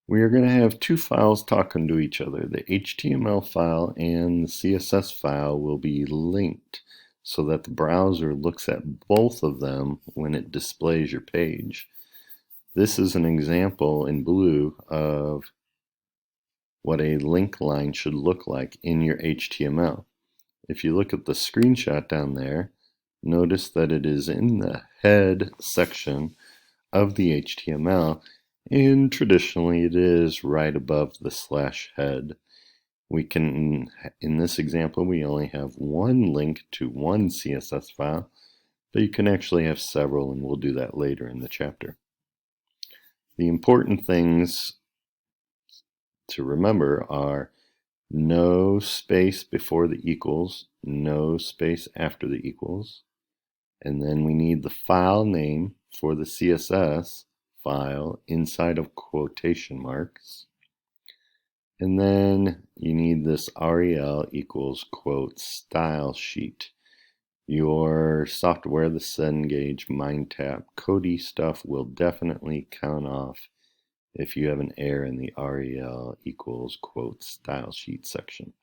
We are going to have two files talking to each other. The HTML file and the CSS file will be linked so that the browser looks at both of them when it displays your page. This is an example in blue of what a link line should look like in your HTML. If you look at the screenshot down there, notice that it is in the head section of the HTML, and traditionally it is right above the slash head. We can, in this example, we only have one link to one CSS file, but you can actually have several, and we'll do that later in the chapter. The important things to remember are no space before the equals, no space after the equals, and then we need the file name for the CSS file inside of quotation marks, and then you need this rel equals quote style sheet. Your software, the Cengage, MindTap, Cody stuff will definitely count off if you have an error in the rel equals quote style sheet section.